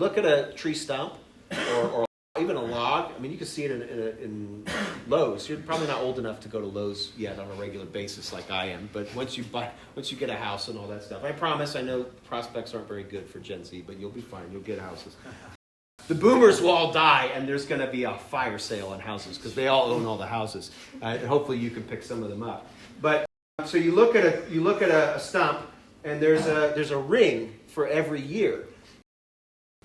look at a tree stump or even a log, I mean, you can see it in Lowe's. You're probably not old enough to go to Lowe's yet on a regular basis like I am, but once you get a house and all that stuff, I promise, I know prospects aren't very good for Gen Z, but you'll be fine. You'll get houses. The boomers will all die, and there's going to be a fire sale on houses because they all own all the houses. Hopefully, you can pick some of them up. But so you look at a stump, and there's a ring for every year.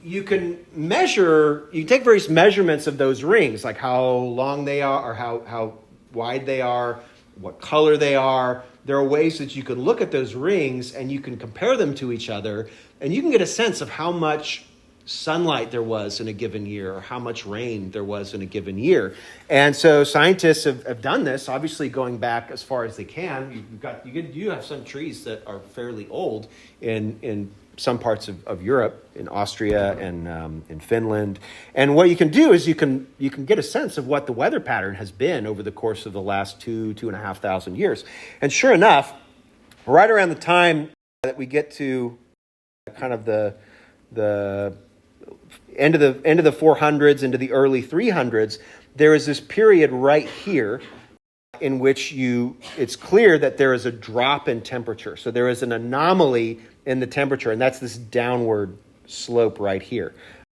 You can take various measurements of those rings, like how long they are or how wide they are, what color they are. There are ways that you can look at those rings and you can compare them to each other, and you can get a sense of how much sunlight there was in a given year or how much rain there was in a given year. And so scientists have done this, obviously going back as far as they can. You have some trees that are fairly old in some parts of Europe, in Austria and in Finland. And what you can do is you can get a sense of what the weather pattern has been over the course of the last 2,500 years. And sure enough, right around the time that we get to kind of the end of the 400s into the early 300s, there is this period right here in which it's clear that there is a drop in temperature. So there is an anomaly in the temperature, and that's this downward slope right here.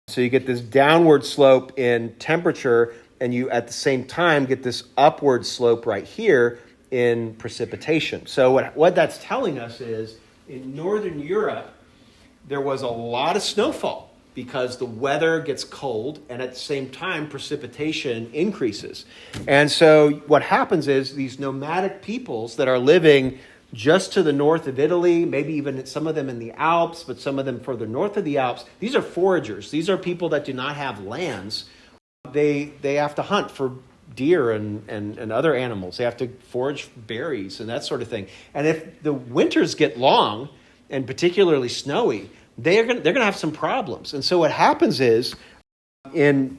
So you get this downward slope in temperature, and you at the same time get this upward slope right here in precipitation. So what that's telling us is in Northern Europe, there was a lot of snowfall because the weather gets cold, and at the same time, precipitation increases. And so what happens is these nomadic peoples that are living just to the north of Italy, maybe even some of them in the Alps, but some of them further north of the Alps, these are foragers. These are people that do not have lands. They have to hunt for deer and other animals. They have to forage berries and that sort of thing. And if the winters get long, and particularly snowy, they're going to have some problems. And so what happens is in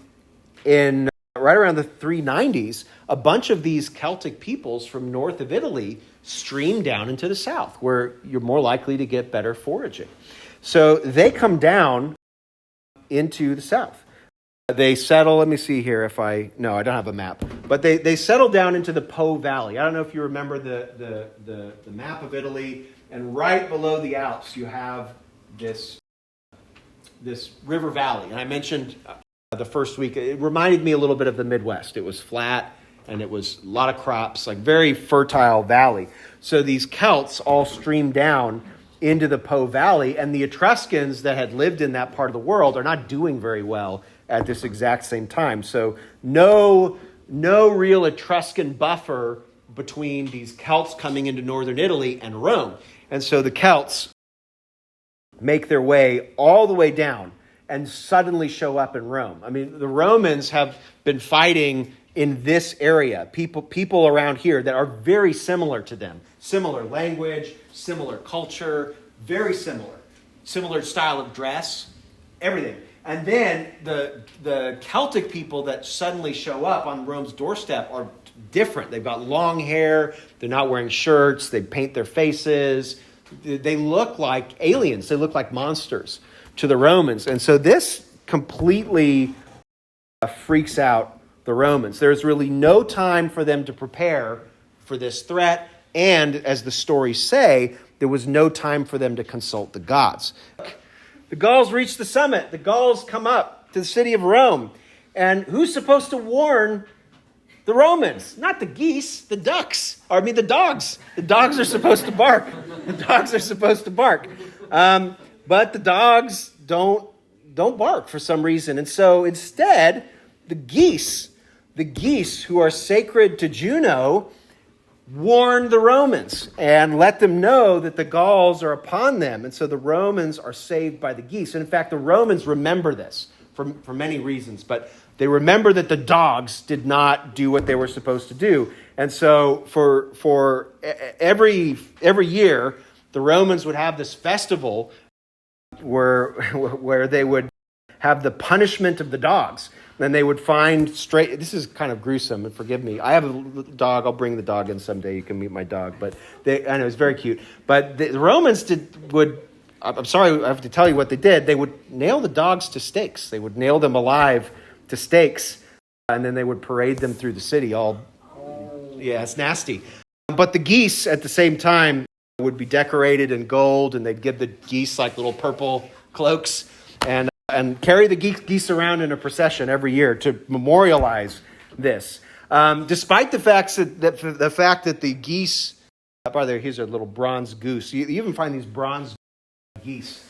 right around the 390s, a bunch of these Celtic peoples from north of Italy stream down into the south, where you're more likely to get better foraging. So they come down into the south. They settle, let me see here I don't have a map, but they settle down into the Po Valley. I don't know if you remember the map of Italy, and right below the Alps you have this river valley. And I mentioned the first week, it reminded me a little bit of the Midwest. It was flat, and it was a lot of crops, like very fertile valley. So these Celts all streamed down into the Po Valley, and the Etruscans that had lived in that part of the world are not doing very well at this exact same time. So no real Etruscan buffer between these Celts coming into northern Italy and Rome. And so the Celts make their way all the way down and suddenly show up in Rome. I mean, the Romans have been fighting in this area, people around here that are very similar to them. Similar language, similar culture, very similar style of dress, everything. And then the Celtic people that suddenly show up on Rome's doorstep are different. They've got long hair, they're not wearing shirts, they paint their faces. They look like aliens, they look like monsters to the Romans. And so this completely freaks out the Romans. There's really no time for them to prepare for this threat. And as the stories say, there was no time for them to consult the gods. The Gauls reach the summit. The Gauls come up to the city of Rome. And who's supposed to warn the Romans? Not the geese, the ducks. The dogs. The dogs are supposed to bark. The dogs are supposed to bark. But the dogs don't bark for some reason. And so instead, the geese who are sacred to Juno, warn the Romans and let them know that the Gauls are upon them. And so the Romans are saved by the geese. And in fact, the Romans remember this for many reasons, but they remember that the dogs did not do what they were supposed to do. And so for every year, the Romans would have this festival where they would have the punishment of the dogs. Then they would find this is kind of gruesome, and forgive me. I have a dog. I'll bring the dog in someday. You can meet my dog. But I know it's very cute. But the Romans would I'm sorry, I have to tell you what they did. They would nail the dogs to stakes. They would nail them alive to stakes, and then they would parade them through the city all, yeah, it's nasty. But the geese at the same time would be decorated in gold, and they'd give the geese like little purple cloaks and carry the geese around in a procession every year to memorialize this. Despite the fact that the geese, by the way, here's a little bronze goose. You even find these bronze geese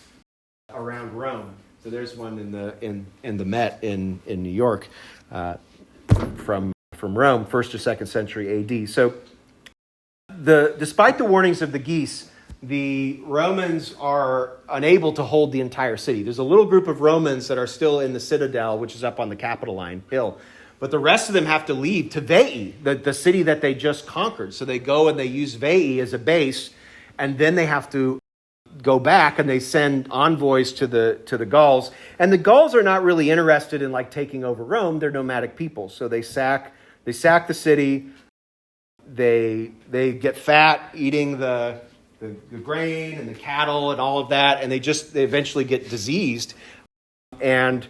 around Rome. So there's one in the Met in New York from Rome, 1st or 2nd century AD. So despite the warnings of the geese, the Romans are unable to hold the entire city. There's a little group of Romans that are still in the citadel, which is up on the Capitoline Hill. But the rest of them have to leave to Veii, the city that they just conquered. So they go and they use Veii as a base, and then they have to go back and they send envoys to the Gauls. And the Gauls are not really interested in like taking over Rome. They're nomadic people. So they sack the city. They get fat eating the grain and the cattle and all of that, and they eventually get diseased. And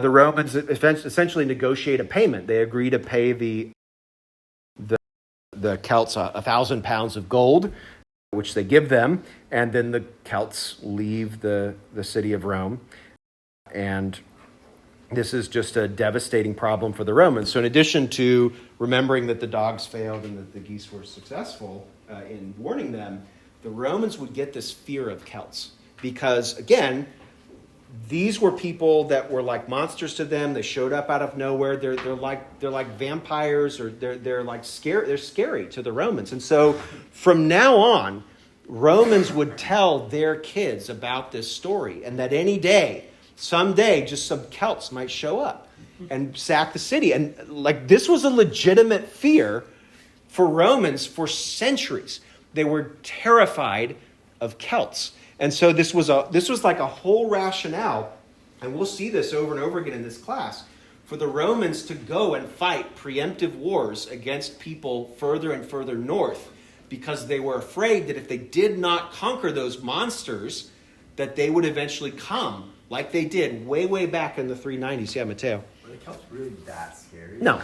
the Romans essentially negotiate a payment. They agree to pay the Celts 1,000 pounds of gold, which they give them, and then the Celts leave the city of Rome. And this is just a devastating problem for the Romans. So in addition to remembering that the dogs failed and that the geese were successful in warning them, the Romans would get this fear of Celts because, again, these were people that were like monsters to them. They showed up out of nowhere. They're like vampires, or they're like scary. They're scary to the Romans. And so from now on, Romans would tell their kids about this story, and that someday, just some Celts might show up and sack the city. And like this was a legitimate fear for Romans for centuries. They were terrified of Celts. And so this was like a whole rationale, and we'll see this over and over again in this class, for the Romans to go and fight preemptive wars against people further and further north, because they were afraid that if they did not conquer those monsters, that they would eventually come, like they did way, way back in the 390s. Yeah, Matteo. Were the Celts really that scary? No.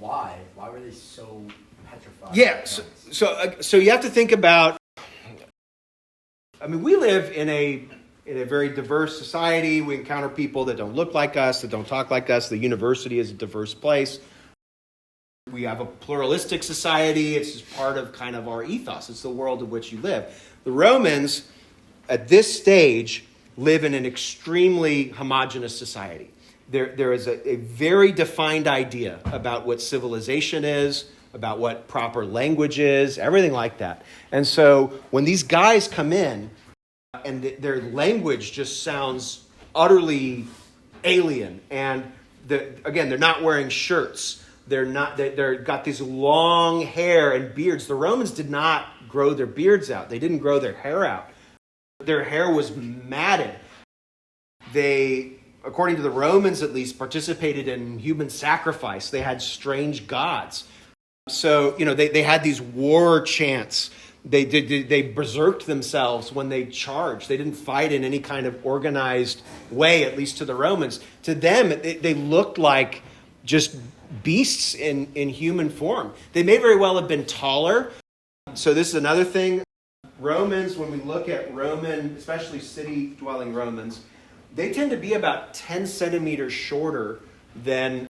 Why? Why were they so petrified? Yeah, so you have to think about, I mean, we live in a very diverse society. We encounter people that don't look like us, that don't talk like us. The university is a diverse place. We have a pluralistic society. It's just part of kind of our ethos. It's the world in which you live. The Romans, at this stage, live in an extremely homogenous society. There is a very defined idea about what civilization is, about what proper language is, everything like that. And so when these guys come in and their language just sounds utterly alien, and they're not wearing shirts, they're got these long hair and beards. The Romans did not grow their beards out. They didn't grow their hair out. Their hair was matted. They, according to the Romans at least, participated in human sacrifice. They had strange gods. So, they had these war chants. They berserked themselves when they charged. They didn't fight in any kind of organized way, at least to the Romans. To them, they looked like just beasts in human form. They may very well have been taller. So this is another thing. Romans, when we look at Roman, especially city-dwelling Romans, they tend to be about 10 centimeters shorter than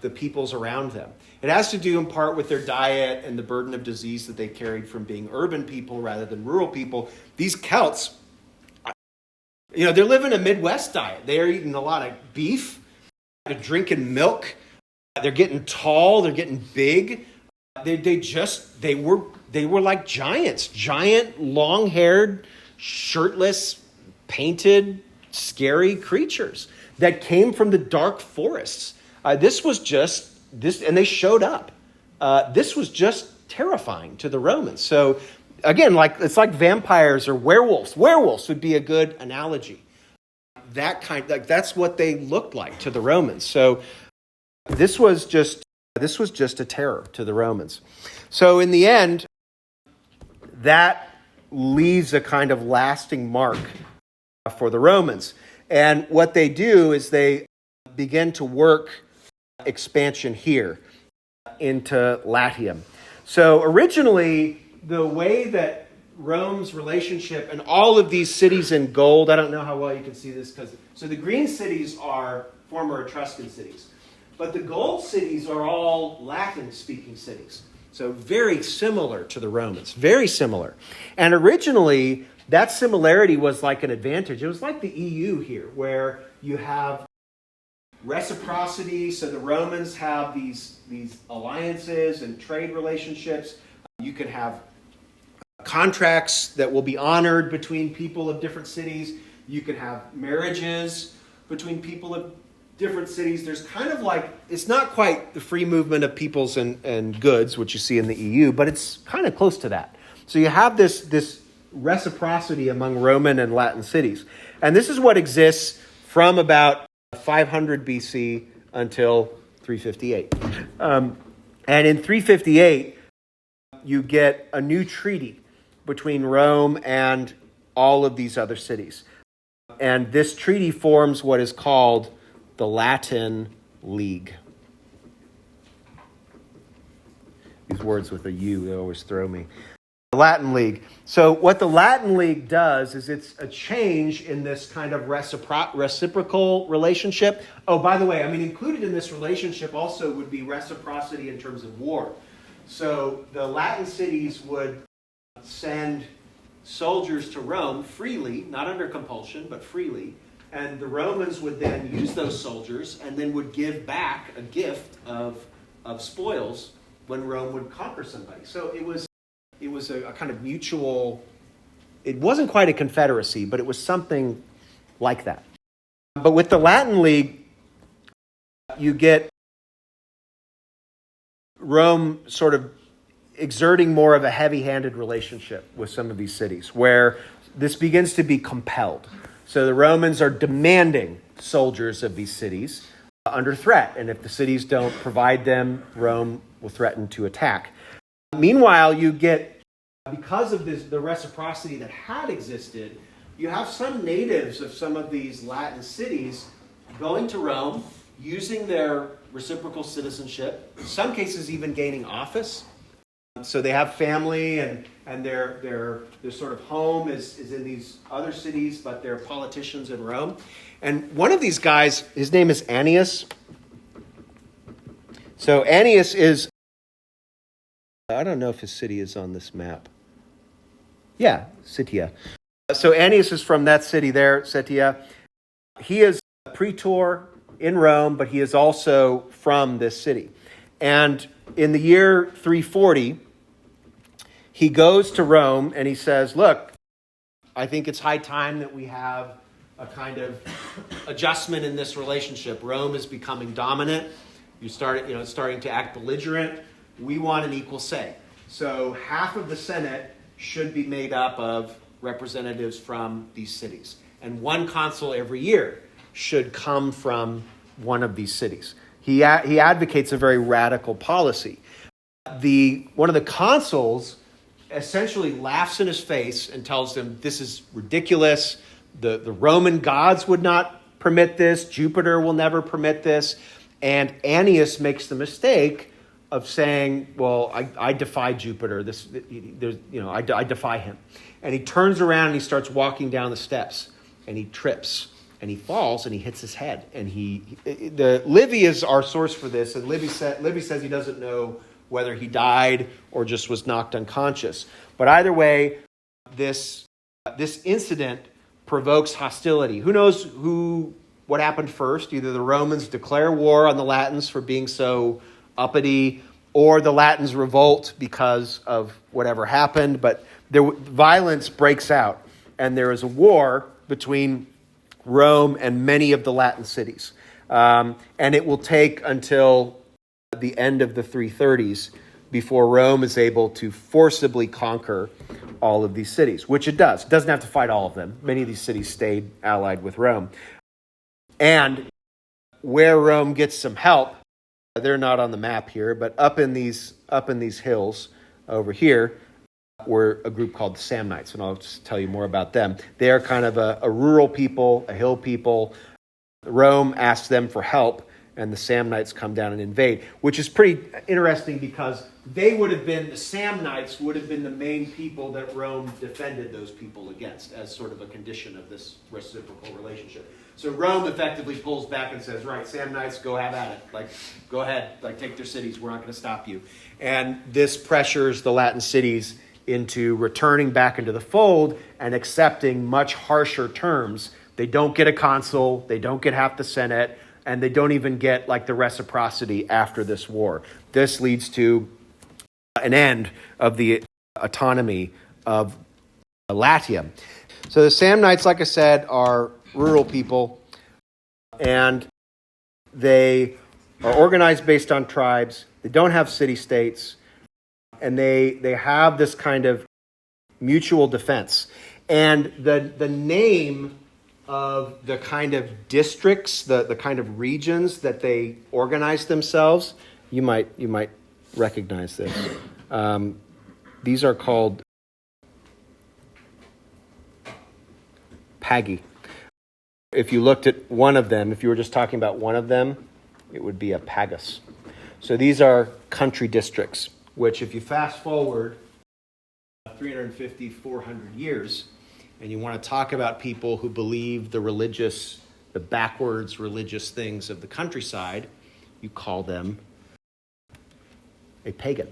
the peoples around them. It has to do in part with their diet and the burden of disease that they carried from being urban people rather than rural people. These Celts, they're living a Midwest diet. They're eating a lot of beef. They're drinking milk. They're getting tall. They're getting big. They were like giants, giant, long-haired, shirtless, painted, scary creatures that came from the dark forests. This was just this, and they showed up. This was just terrifying to the Romans. So, again, it's like vampires or werewolves. Werewolves would be a good analogy. That's what they looked like to the Romans. So, this was just a terror to the Romans. So, in the end, that leaves a kind of lasting mark for the Romans. And what they do is they begin to work expansion here into Latium. So originally, the way that Rome's relationship and all of these cities in gold, I don't know how well you can see this, so the green cities are former Etruscan cities. But the gold cities are all Latin-speaking cities. So very similar to the Romans, very similar. And originally, that similarity was like an advantage. It was like the EU here, where you have reciprocity. So the Romans have these alliances and trade relationships. You can have contracts that will be honored between people of different cities. You can have marriages between people of different cities. There's kind of like, it's not quite the free movement of peoples and goods, which you see in the EU, but it's kind of close to that. So you have this reciprocity among Roman and Latin cities. And this is what exists from about 500 BC until 358. And in 358, you get a new treaty between Rome and all of these other cities. And this treaty forms what is called the Latin League. These words with a U, they always throw me. The Latin League. So what the Latin League does is it's a change in this kind of reciprocal relationship. Oh, by the way, included in this relationship also would be reciprocity in terms of war. So the Latin cities would send soldiers to Rome freely, not under compulsion, but freely. And the Romans would then use those soldiers and then would give back a gift of spoils when Rome would conquer somebody. So it was a kind of mutual, it wasn't quite a confederacy, but it was something like that. But with the Latin League, you get Rome sort of exerting more of a heavy-handed relationship with some of these cities, where this begins to be compelled. So the Romans are demanding soldiers of these cities under threat. And if the cities don't provide them, Rome will threaten to attack. Meanwhile, you get, because of the reciprocity that had existed, you have some natives of some of these Latin cities going to Rome, using their reciprocal citizenship, in some cases even gaining office. So they have family and their sort of home is in these other cities, but they're politicians in Rome. And one of these guys, his name is Annius. So Annius is, I don't know if his city is on this map. Yeah, Scythia. So Annius is from that city there, Scythia. He is a praetor in Rome, but he is also from this city. And in the year 340, he goes to Rome and he says, look, I think it's high time that we have a kind of adjustment in this relationship. Rome is becoming dominant. It's starting to act belligerent. We want an equal say. So half of the Senate should be made up of representatives from these cities. And one consul every year should come from one of these cities. He advocates a very radical policy. One of the consuls essentially laughs in his face and tells him this is ridiculous. The Roman gods would not permit this. Jupiter will never permit this. And Annius makes the mistake of saying, well, I defy Jupiter. I defy him. And he turns around and he starts walking down the steps and he trips and he falls and he hits his head. And Livy is our source for this. And Livy says he doesn't know whether he died or just was knocked unconscious. But either way, this incident provokes hostility. Who knows what happened first? Either the Romans declare war on the Latins for being so uppity, or the Latins revolt because of whatever happened. But violence breaks out, and there is a war between Rome and many of the Latin cities. And it will take until the end of the 330s before Rome is able to forcibly conquer all of these cities, which it does. It doesn't have to fight all of them. Many of these cities stayed allied with Rome. And where Rome gets some help, they're not on the map here, but up in these hills over here, were a group called the Samnites, and I'll just tell you more about them. They are kind of a rural people, a hill people. Rome asks them for help, and the Samnites come down and invade, which is pretty interesting because the Samnites would have been the main people that Rome defended those people against as sort of a condition of this reciprocal relationship. So Rome effectively pulls back and says, right, Samnites, go have at it. Like, go ahead, like, take their cities. We're not going to stop you. And this pressures the Latin cities into returning back into the fold and accepting much harsher terms. They don't get a consul. They don't get half the Senate. And they don't even get, like, the reciprocity after this war. This leads to an end of the autonomy of Latium. So the Samnites, like I said, are rural people, and they are organized based on tribes. They don't have city-states, and they have this kind of mutual defense. And the name of the kind of districts, the kind of regions that they organize themselves, you might recognize this. These are called pagi. If you looked at one of them, if you were just talking about one of them, it would be a pagus. So these are country districts, which if you fast forward 350, 400 years, and you want to talk about people who believe the backwards religious things of the countryside, you call them a pagan.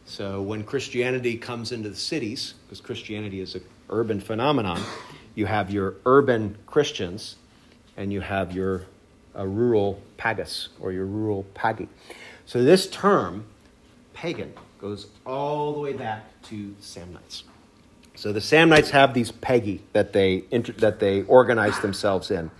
So when Christianity comes into the cities, because Christianity is an urban phenomenon, you have your urban Christians and you have your rural pagus or your rural pagi. So this term, pagan, goes all the way back to Samnites. So the Samnites have these pagi that they organize themselves in.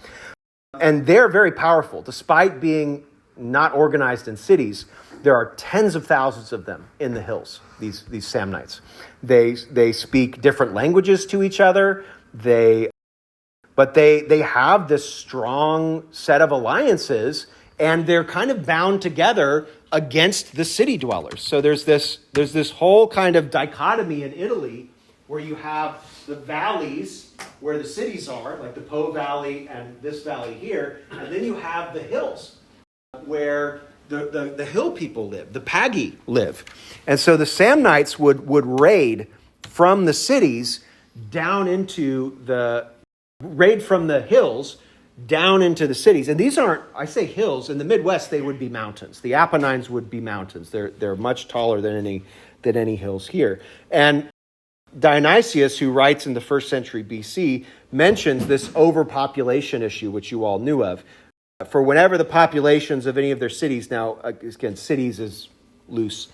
And they're very powerful. Despite being not organized in cities, there are tens of thousands of them in the hills, these Samnites. They speak different languages to each other. But they have this strong set of alliances, and they're kind of bound together against the city dwellers. So there's this whole kind of dichotomy in Italy where you have the valleys where the cities are, like the Po Valley and this valley here, and then you have the hills where the hill people live, the pagi live. And so the Samnites would raid from the cities raid from the hills down into the cities. And these aren't, I say hills, in the Midwest they would be mountains. The Apennines would be mountains. They're much taller than any hills here. And Dionysius, who writes in the 1st century BC, mentions this overpopulation issue, which you all knew of. For whenever the populations of any of their cities, now again, cities is loose,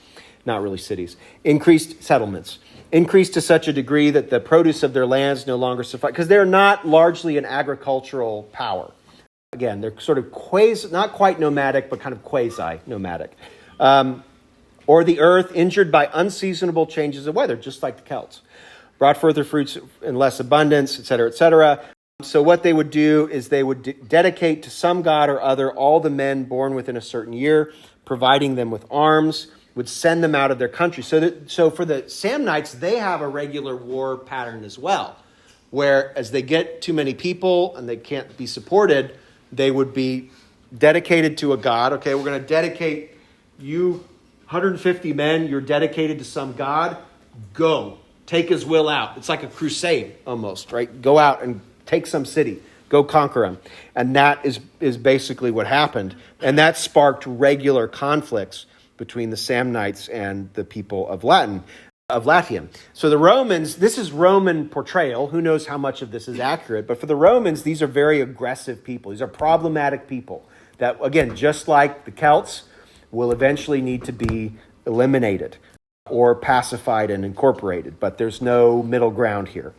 not really cities, increased settlements, increased to such a degree that the produce of their lands no longer suffice, because they're not largely an agricultural power. Again, they're sort of not quite nomadic, but kind of quasi-nomadic. Or the earth, injured by unseasonable changes of weather, just like the Celts, brought further fruits in less abundance, etc., etc. So what they would do is they would dedicate to some god or other all the men born within a certain year, providing them with arms, would send them out of their country. So for the Samnites, they have a regular war pattern as well, where as they get too many people and they can't be supported, they would be dedicated to a god. Okay, we're going to dedicate you 150 men, you're dedicated to some god, go. Take his will out. It's like a crusade almost, right? Go out and take some city. Go conquer them. And that is basically what happened. And that sparked regular conflicts between the Samnites and the people of Latium. So the Romans, this is Roman portrayal. Who knows how much of this is accurate? But for the Romans, these are very aggressive people. These are problematic people that, again, just like the Celts, will eventually need to be eliminated or pacified and incorporated. But there's no middle ground here.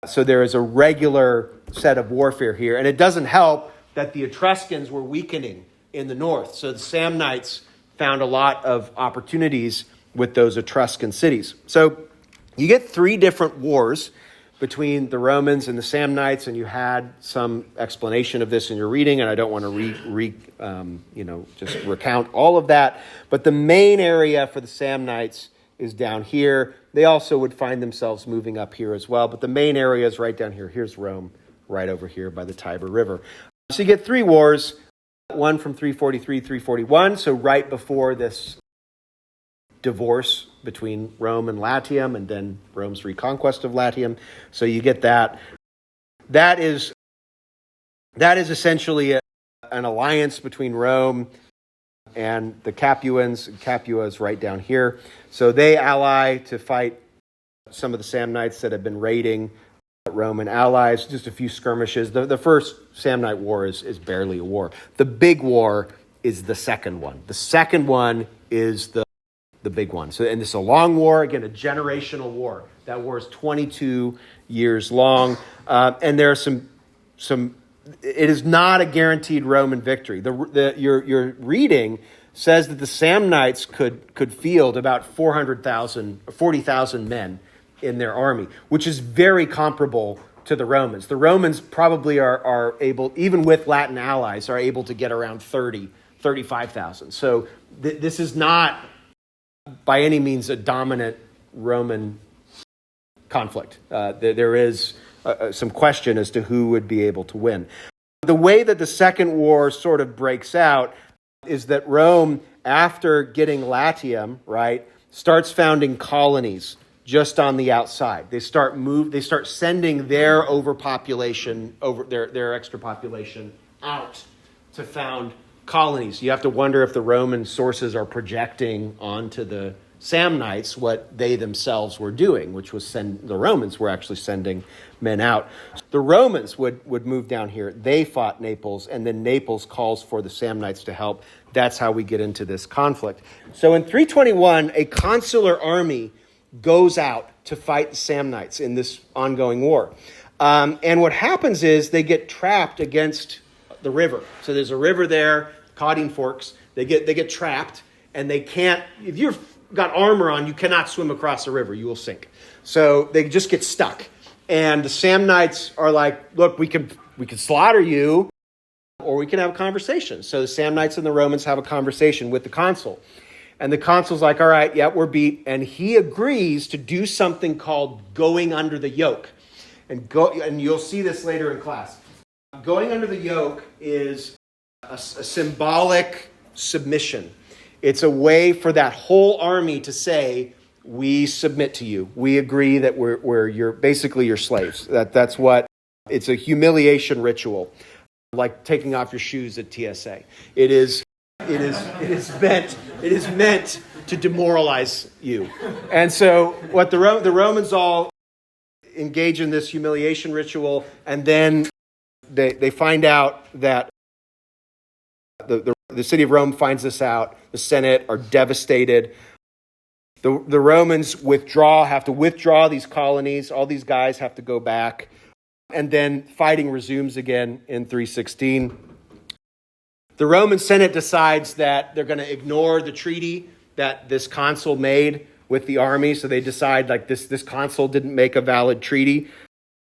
So there is a regular set of warfare here. And it doesn't help that the Etruscans were weakening in the north. So the Samnites found a lot of opportunities with those Etruscan cities. So you get 3 different wars between the Romans and the Samnites, and you had some explanation of this in your reading, and I don't want to just recount all of that. But the main area for the Samnites is down here. They also would find themselves moving up here as well. But the main area is right down here. Here's Rome, right over here by the Tiber River. So you get 3 wars, one from 343, 341. So right before this divorce between Rome and Latium, and then Rome's reconquest of Latium. So you get that. That is essentially an alliance between Rome and the Capuans. Capua is right down here. So they ally to fight some of the Samnites that have been raiding Roman allies. Just a few skirmishes. The first Samnite War is barely a war. The big war is the second one. The second one is the big one. So, and this is a long war, again, a generational war. That war is 22 years long. And there are some, it is not a guaranteed Roman victory. Your reading says that the Samnites could field about 40,000 men in their army, which is very comparable to the Romans. The Romans probably are able, even with Latin allies, are able to get around 35,000. So this is not by any means a dominant Roman conflict. There is some question as to who would be able to win. The way that the Second War sort of breaks out is that Rome, after getting Latium, right, starts founding colonies just on the outside. They start sending their overpopulation, their extra population out to found colonies. You have to wonder if the Roman sources are projecting onto the Samnites what they themselves were doing, which was the Romans were actually sending men out. The Romans would move down here. They fought Naples, and then Naples calls for the Samnites to help. That's how we get into this conflict. So in 321, a consular army goes out to fight the Samnites in this ongoing war. And what happens is they get trapped against the river. So there's a river there, Caudine Forks. They get trapped, and they can't, if you've got armor on, you cannot swim across the river. You will sink. So they just get stuck. And the Samnites are like, look, we can slaughter you, or we can have a conversation. So the Samnites and the Romans have a conversation with the consul. And the consul's like, all right, yeah, we're beat. And he agrees to do something called going under the yoke. And you'll see this later in class. Going under the yoke is a symbolic submission. It's a way for that whole army to say, we submit to you. We agree that we're your slaves. That's what, it's a humiliation ritual, like taking off your shoes at TSA. It is meant to demoralize you. And so what the Romans all engage in this humiliation ritual, and then they find out that the city of Rome finds this out. The Senate are devastated. The Romans have to withdraw these colonies. All these guys have to go back. And then fighting resumes again in 316. The Roman Senate decides that they're going to ignore the treaty that this consul made with the army. So they decide like this consul didn't make a valid treaty.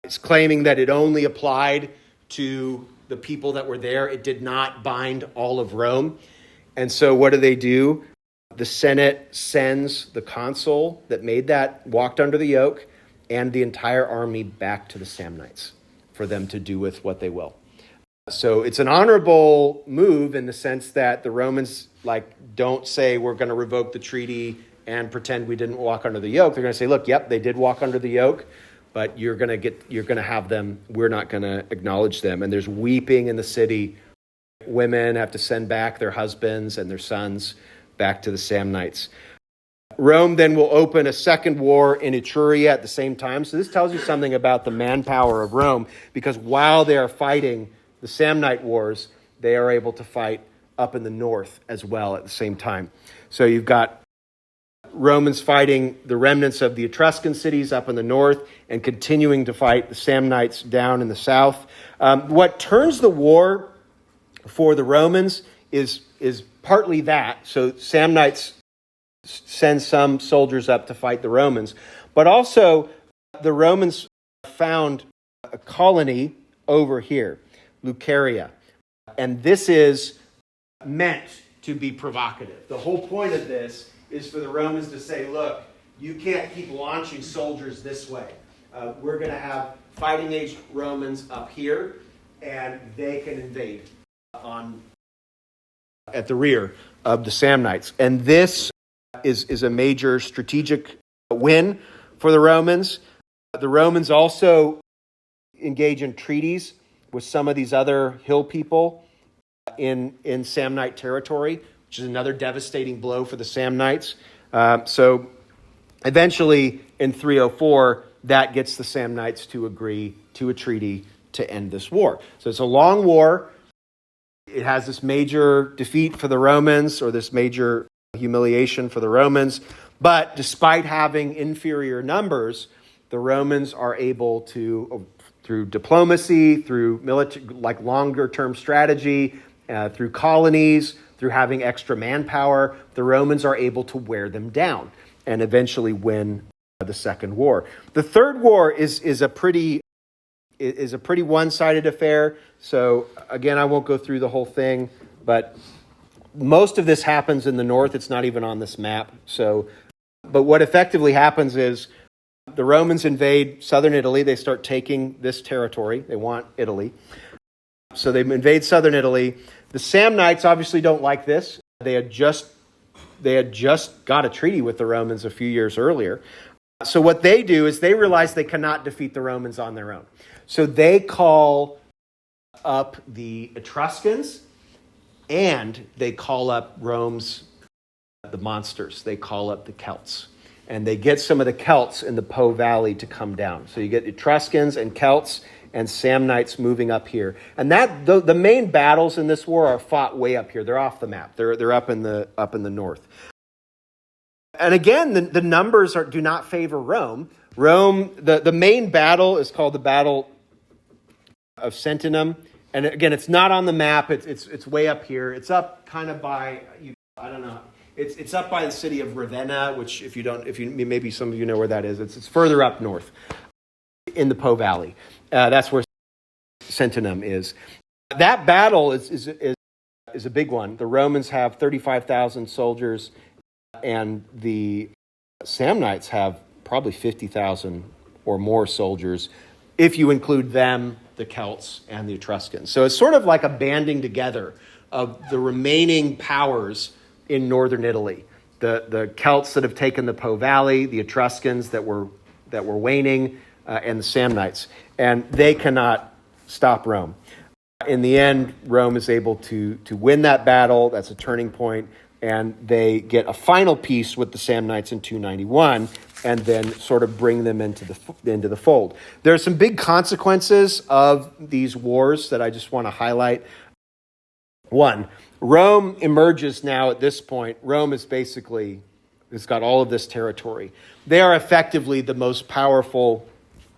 It's claiming that it only applied to the people that were there. It did not bind all of Rome. And so what do? The Senate sends the consul that made that, walked under the yoke, and the entire army back to the Samnites for them to do with what they will. So it's an honorable move in the sense that the Romans don't say we're going to revoke the treaty and pretend we didn't walk under the yoke. They're going to say, look, yep, they did walk under the yoke, but you're going to have them. We're not going to acknowledge them. And there's weeping in the city. Women have to send back their husbands and their sons back to the Samnites. Rome then will open a second war in Etruria at the same time. So this tells you something about the manpower of Rome, because while they are fighting the Samnite Wars, they are able to fight up in the north as well at the same time. So you've got Romans fighting the remnants of the Etruscan cities up in the north and continuing to fight the Samnites down in the south. What turns the war for the Romans is partly that. So Samnites send some soldiers up to fight the Romans. But also the Romans found a colony over here, Lucaria. And this is meant to be provocative. The whole point of this is for the Romans to say, look, you can't keep launching soldiers this way. We're going to have fighting age Romans up here, and they can invade at the rear of the Samnites. And this is a major strategic win for the Romans. The Romans also engage in treaties with some of these other hill people in Samnite territory, which is another devastating blow for the Samnites. So eventually, in 304, that gets the Samnites to agree to a treaty to end this war. So it's a long war. It has this major defeat for the Romans, or this major humiliation for the Romans. But despite having inferior numbers, the Romans are able to, through diplomacy, through military, like longer-term strategy, through colonies, through having extra manpower, the Romans are able to wear them down and eventually win the Second War. The Third War is a pretty one-sided affair. So again, I won't go through the whole thing, but most of this happens in the north. It's not even on this map. But what effectively happens is the Romans invade southern Italy. They start taking this territory. They want Italy. So they invade southern Italy. The Samnites obviously don't like this. They had just got a treaty with the Romans a few years earlier. So what they do is they realize they cannot defeat the Romans on their own. So they call up the Etruscans, and they call up the monsters. They call up the Celts. And they get some of the Celts in the Po Valley to come down. So you get Etruscans and Celts and Samnites moving up here. And the main battles in this war are fought way up here. They're off the map. They're up in the north. And again, the numbers do not favor Rome. The main battle is called the Battle of Sentinum. And again, it's not on the map. It's way up here. It's up kind of by, I don't know. It's up by the city of Ravenna, which maybe some of you know where that is. It's further up north in the Po Valley. That's where Sentinum is. That battle is a big one. The Romans have 35,000 soldiers, and the Samnites have probably 50,000 or more soldiers, if you include them, the Celts, and the Etruscans. So it's sort of like a banding together of the remaining powers in northern Italy. The Celts that have taken the Po Valley, the Etruscans that were waning, and the Samnites. And they cannot stop Rome. In the end, Rome is able to win that battle. That's a turning point. And they get a final peace with the Samnites in 291, and then sort of bring them into the fold. There are some big consequences of these wars that I just want to highlight. One, Rome emerges now at this point. Rome is basically, it's got all of this territory. They are effectively the most powerful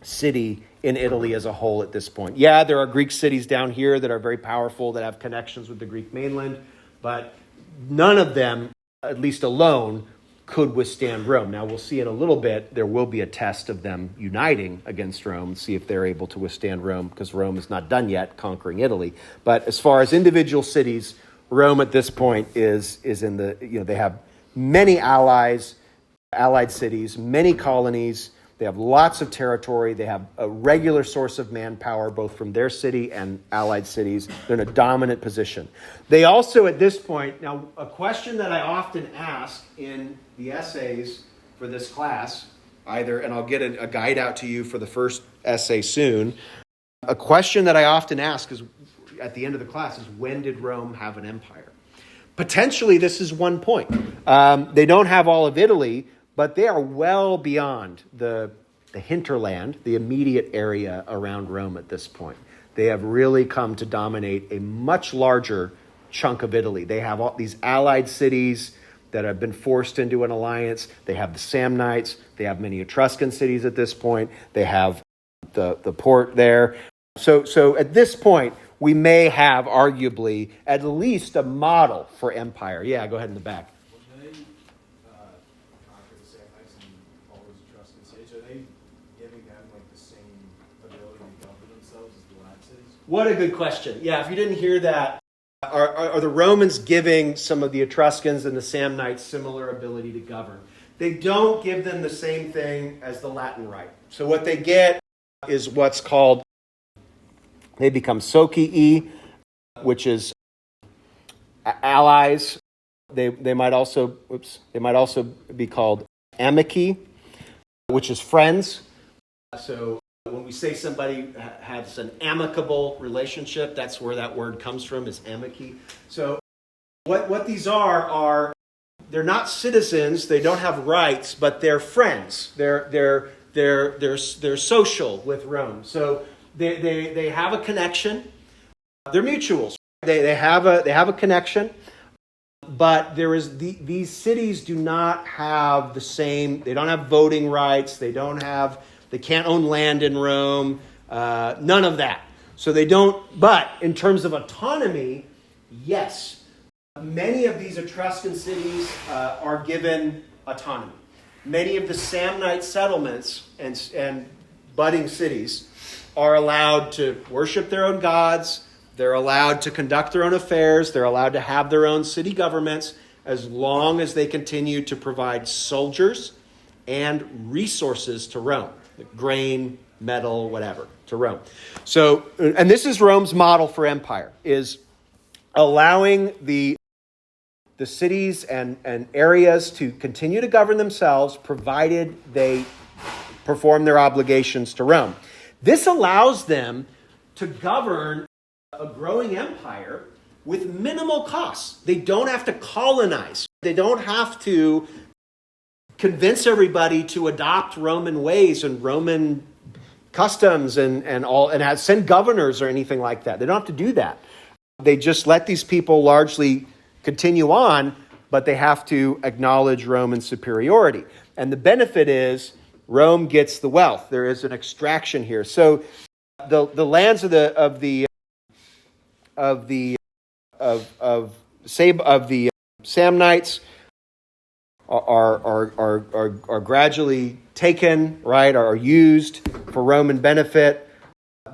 city in Italy as a whole at this point. Yeah, there are Greek cities down here that are very powerful, that have connections with the Greek mainland, but none of them, at least alone, could withstand Rome. Now, we'll see in a little bit, there will be a test of them uniting against Rome and see if they're able to withstand Rome, because Rome is not done yet conquering Italy. But as far as individual cities, Rome at this point is in the, they have many allied cities, many colonies. They have lots of territory. They have a regular source of manpower, both from their city and allied cities. They're in a dominant position. They also, at this point, now a question that I often ask in the essays for this class, and I'll get a guide out to you for the first essay soon. A question that I often ask is, at the end of the class, is when did Rome have an empire? Potentially, this is one point. They don't have all of Italy, but they are well beyond the hinterland, the immediate area around Rome at this point. They have really come to dominate a much larger chunk of Italy. They have all these allied cities that have been forced into an alliance. They have the Samnites. They have many Etruscan cities at this point. They have the port there. So at this point, we may have arguably at least a model for empire. Yeah, go ahead in the back. What a good question. Yeah, if you didn't hear that, are the Romans giving some of the Etruscans and the Samnites similar ability to govern? They don't give them the same thing as the Latin Rite. So what they get is what's called, they become socii, which is allies. They might also be called amici, which is friends. So when we say somebody has an amicable relationship, that's where that word comes from, is amici. So what these are they're not citizens, they don't have rights, but they're friends. They're social with Rome. So they have a connection. They're mutuals. They have a connection. But these cities do not have the same, they don't have voting rights, they can't own land in Rome, none of that. So they don't, but in terms of autonomy, yes, many of these Etruscan cities are given autonomy. Many of the Samnite settlements and budding cities are allowed to worship their own gods. They're allowed to conduct their own affairs. They're allowed to have their own city governments as long as they continue to provide soldiers and resources to Rome, like grain, metal, whatever, to Rome. So, and this is Rome's model for empire, is allowing the cities and areas to continue to govern themselves, provided they perform their obligations to Rome. This allows them to govern a growing empire with minimal costs. They don't have to colonize. They don't have to convince everybody to adopt Roman ways and Roman customs and send governors or anything like that. They don't have to do that. They just let these people largely continue on, but they have to acknowledge Roman superiority. And the benefit is Rome gets the wealth. There is an extraction here. So the lands of the Samnites are gradually taken, right? Are used for Roman benefit.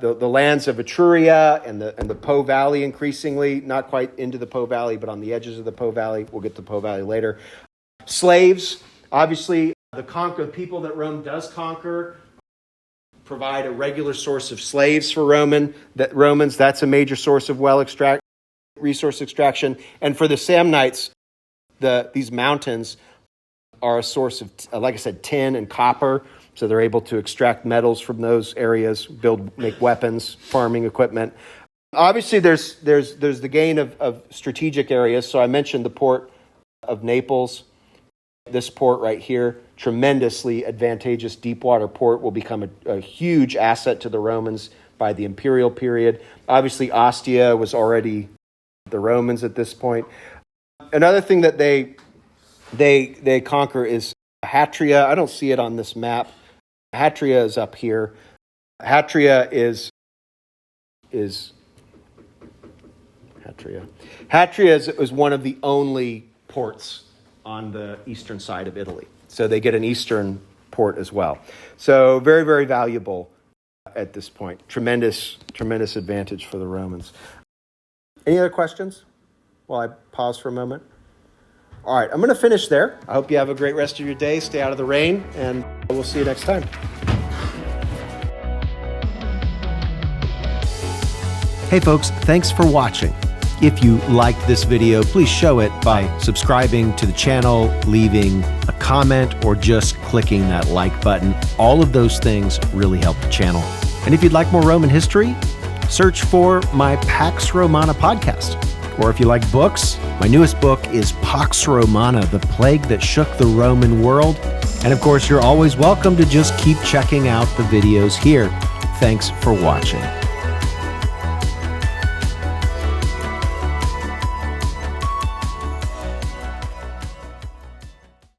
The lands of Etruria and the Po Valley, increasingly, not quite into the Po Valley, but on the edges of the Po Valley. We'll get to Po Valley later. Slaves, obviously, the people that Rome does conquer provide a regular source of slaves for Romans. That's a major source of resource extraction. And for the Samnites, these mountains are a source of, like I said, tin and copper. So they're able to extract metals from those areas, make weapons, farming equipment. Obviously, there's the gain of strategic areas. So I mentioned the port of Naples. This port right here, tremendously advantageous deep water port, will become a huge asset to the Romans by the imperial period. Obviously, Ostia was already the Romans at this point. Another thing that they conquer is Hatria. I don't see it on this map. Hatria is up here. Hatria is one of the only ports on the eastern side of Italy. So they get an eastern port as well. So very, very valuable at this point. Tremendous advantage for the Romans. Any other questions while I pause for a moment? All right, I'm going to finish there. I hope you have a great rest of your day. Stay out of the rain, and we'll see you next time. Hey folks, thanks for watching. If you liked this video, please show it by subscribing to the channel, leaving a comment, or just clicking that like button. All of those things really help the channel. And if you'd like more Roman history, search for my Pax Romana podcast. Or if you like books, my newest book is Pax Romana, The Plague That Shook the Roman World. And of course, you're always welcome to just keep checking out the videos here. Thanks for watching.